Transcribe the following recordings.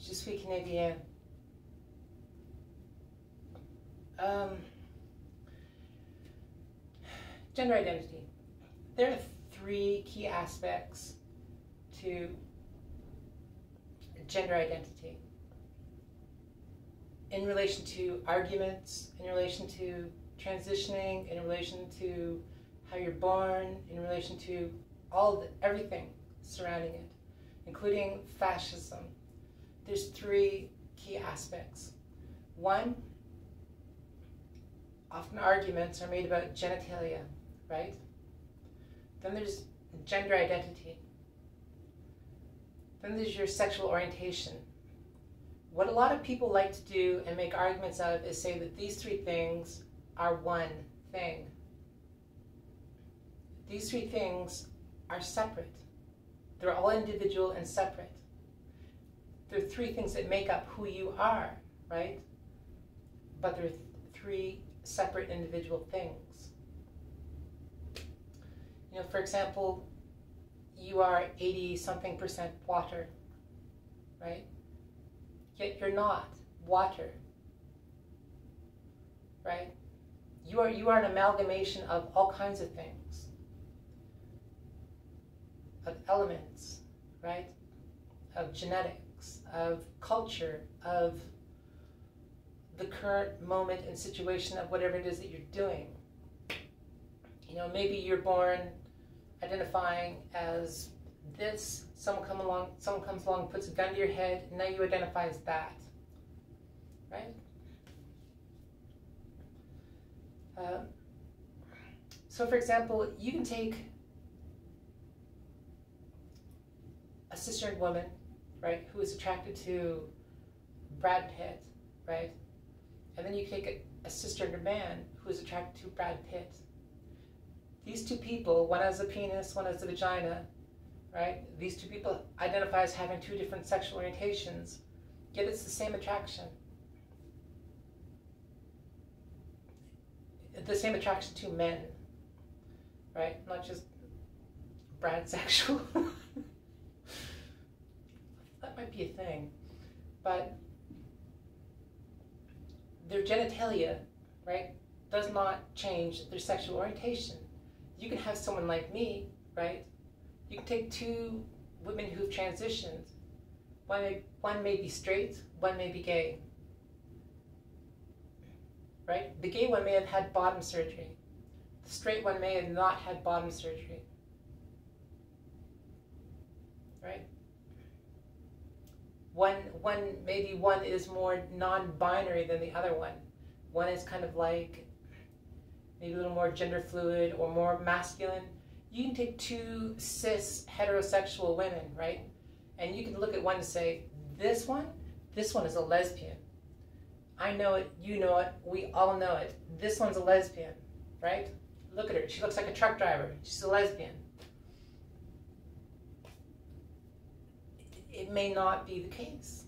Je suis Canadien. Gender identity. There are three key aspects to gender identity in relation to arguments, in relation to transitioning, in relation to how you're born, in relation to everything surrounding it, including fascism. There's three key aspects. One, often arguments are made about genitalia, right? Then there's gender identity. Then there's your sexual orientation. What a lot of people like to do and make arguments out of is say that these three things are one thing. These three things are separate. They're all individual and separate. There are three things that make up who you are, right? But there are three separate individual things. You know, for example, you are 80-something% water, right? Yet you're not water, right? You are an amalgamation of all kinds of things, of elements, right? Of genetics, of culture, of the current moment and situation of whatever it is that you're doing. You know, maybe you're born identifying as this, someone comes along, puts a gun to your head, and now you identify as that, right? So for example, you can take a cisgender woman, right, who is attracted to Brad Pitt, right? And then you take a cisgender man who is attracted to Brad Pitt. These two people, one has a penis, one has a vagina, right? These two people identify as having two different sexual orientations, yet it's the same attraction. The same attraction to men, right? Not just Brad sexual. That might be a thing. But their genitalia, right, does not change their sexual orientation. You can have someone like me, right? You can take two women who've transitioned. One may be straight, one may be gay, right? The gay one may have had bottom surgery. The straight one may have not had bottom surgery, right? Maybe one is more non-binary than the other one. One is kind of like maybe a little more gender fluid or more masculine. You can take two cis heterosexual women, right? And you can look at one and say, this one is a lesbian. I know it, you know it, we all know it. This one's a lesbian, right? Look at her, she looks like a truck driver. She's a lesbian. It may not be the case,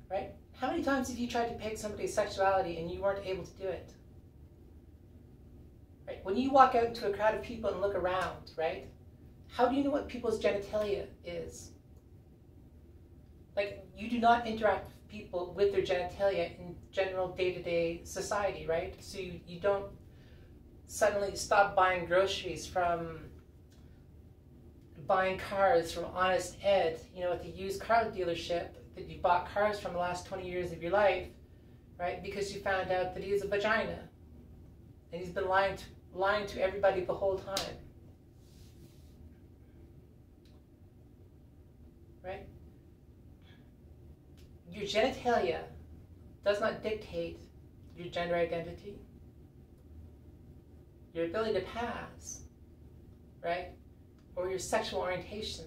right? How many times have you tried to pick somebody's sexuality and you weren't able to do it? Right? When you walk out into a crowd of people and look around, right? How do you know what people's genitalia is? Like, you do not interact with people with their genitalia in general day-to-day society, right? So you don't suddenly stop buying groceries from buying cars from Honest Ed, you know, at the used car dealership that you bought cars from the last 20 years of your life, right? Because you found out that he has a vagina. And he's been lying to everybody the whole time. Right? Your genitalia does not dictate your gender identity. Your ability to pass, right? Or your sexual orientation.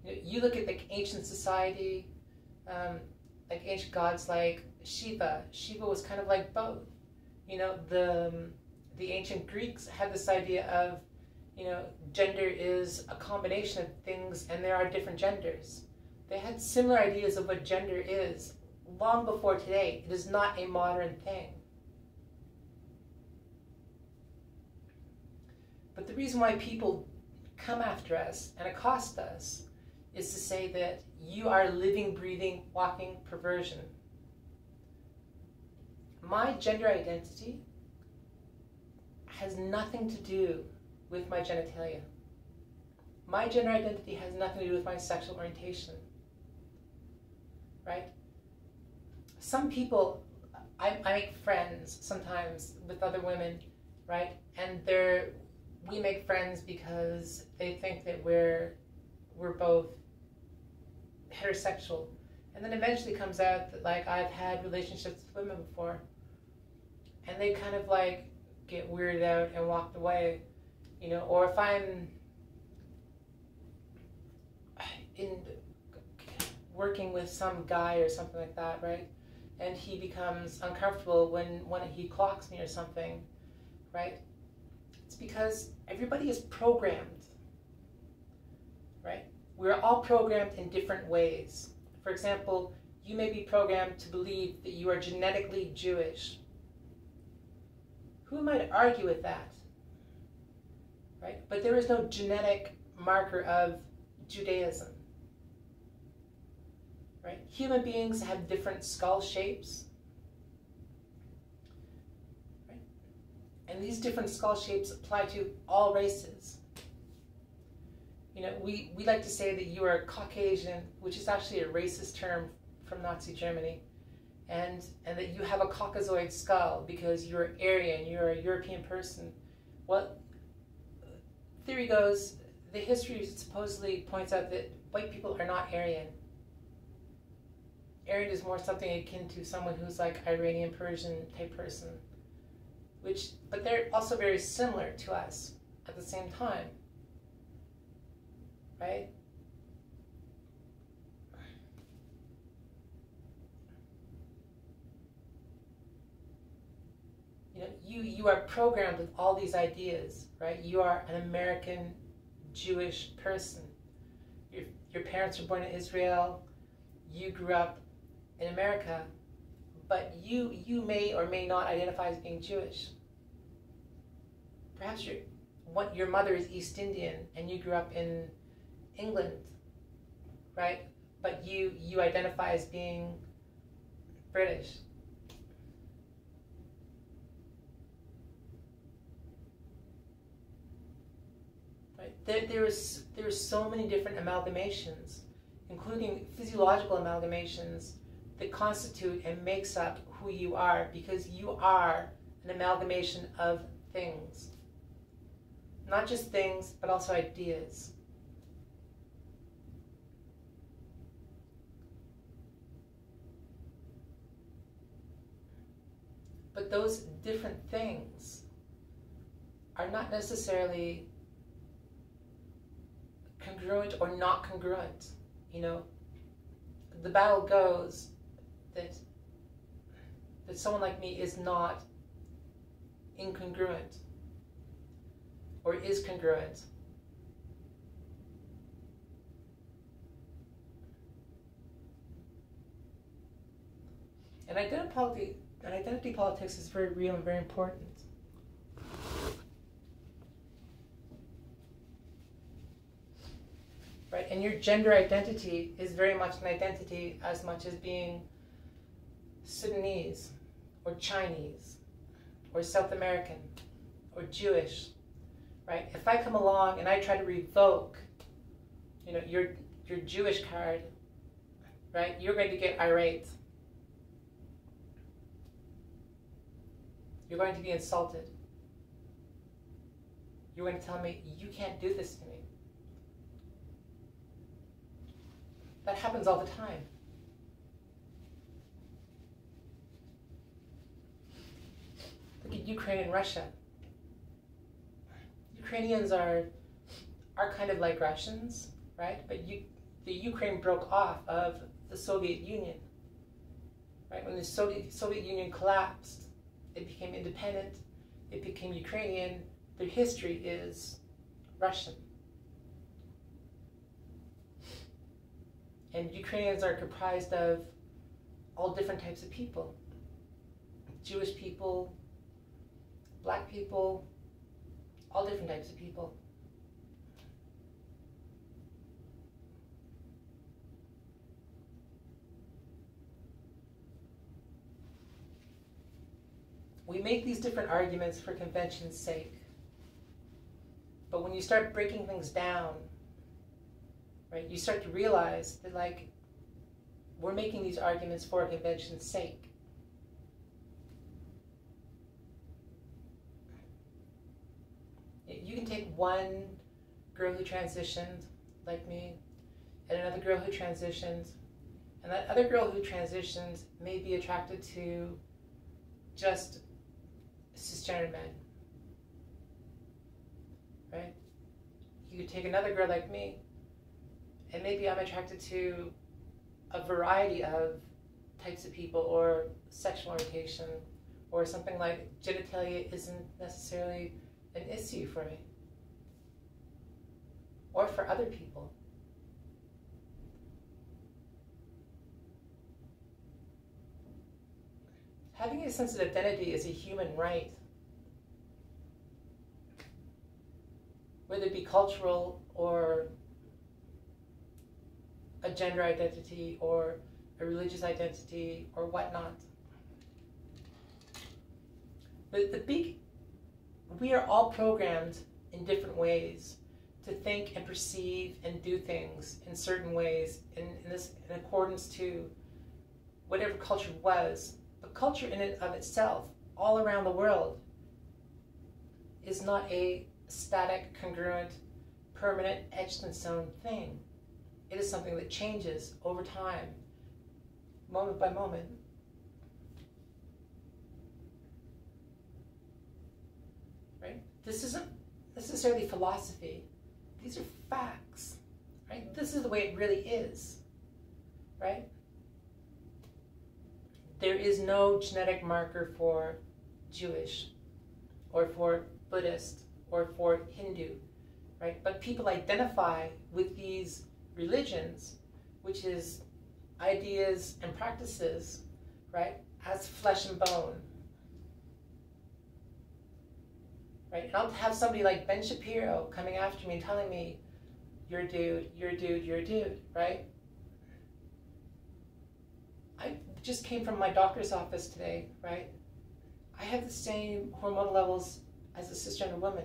You look at the ancient society, like ancient gods like Shiva. Shiva was kind of like both. You know, the ancient Greeks had this idea of, you know, gender is a combination of things and there are different genders. They had similar ideas of what gender is long before today. It is not a modern thing. But the reason why people come after us and accost us is to say that you are living, breathing, walking perversion. My gender identity has nothing to do with my genitalia. My gender identity has nothing to do with my sexual orientation, right? Some people, I make friends sometimes with other women, right? And we make friends because they think that we're both heterosexual. And then eventually comes out that, like, I've had relationships with women before, and they kind of like get weirded out and walked away, you know. Or if I'm in working with some guy or something like that, right, and he becomes uncomfortable when he clocks me or something, right, it's because everybody is programmed, right? We're all programmed in different ways. For example, you may be programmed to believe that you are genetically Jewish. Who am I to argue with that? Right? But there is no genetic marker of Judaism. Right? Human beings have different skull shapes. Right? And these different skull shapes apply to all races. You know, we like to say that you are Caucasian, which is actually a racist term from Nazi Germany, and that you have a Caucasoid skull because you're Aryan, you're a European person. Well, theory goes, the history supposedly points out that white people are not Aryan. Aryan is more something akin to someone who's like Iranian Persian type person, but they're also very similar to us at the same time. Right? You know, you are programmed with all these ideas, right? You are an American Jewish person. Your parents were born in Israel. You grew up in America, but you may or may not identify as being Jewish. Perhaps your mother is East Indian and you grew up in England, right? But you identify as being British. Right? There's so many different amalgamations, including physiological amalgamations, that constitute and makes up who you are, because you are an amalgamation of things. Not just things, but also ideas. But those different things are not necessarily congruent or not congruent. You know, the battle goes that someone like me is not incongruent or is congruent. And identity politics is very real and very important. Right? And your gender identity is very much an identity as much as being Sudanese or Chinese or South American or Jewish. Right? If I come along and I try to revoke, you know, your Jewish card, right, you're going to get irate. You're going to be insulted. You're going to tell me, you can't do this to me. That happens all the time. Look at Ukraine and Russia. Ukrainians are kind of like Russians, right? But the Ukraine broke off of the Soviet Union, right? When the Soviet Union collapsed, it became independent, it became Ukrainian. Their history is Russian. And Ukrainians are comprised of all different types of people. Jewish people, black people, all different types of people. We make these different arguments for convention's sake. But when you start breaking things down, right, you start to realize that, like, we're making these arguments for convention's sake. You can take one girl who transitioned, like me, and another girl who transitioned, and that other girl who transitioned may be attracted to just cisgender men, right? You could take another girl like me, and maybe I'm attracted to a variety of types of people or sexual orientation, or something like genitalia isn't necessarily an issue for me or for other people. Having a sense of identity is a human right, whether it be cultural or a gender identity or a religious identity or whatnot. But we are all programmed in different ways to think and perceive and do things in certain ways in accordance to whatever culture was. But culture in and of itself, all around the world, is not a static, congruent, permanent, etched in stone thing. It is something that changes over time, moment by moment. Right? This isn't necessarily philosophy. These are facts. Right? This is the way it really is. Right? There is no genetic marker for Jewish or for Buddhist or for Hindu, right? But people identify with these religions, which is ideas and practices, right, as flesh and bone, right? And I'll have somebody like Ben Shapiro coming after me and telling me, you're a dude, you're a dude, you're a dude, right? I just came from my doctor's office today, right? I have the same hormonal levels as a cisgender woman.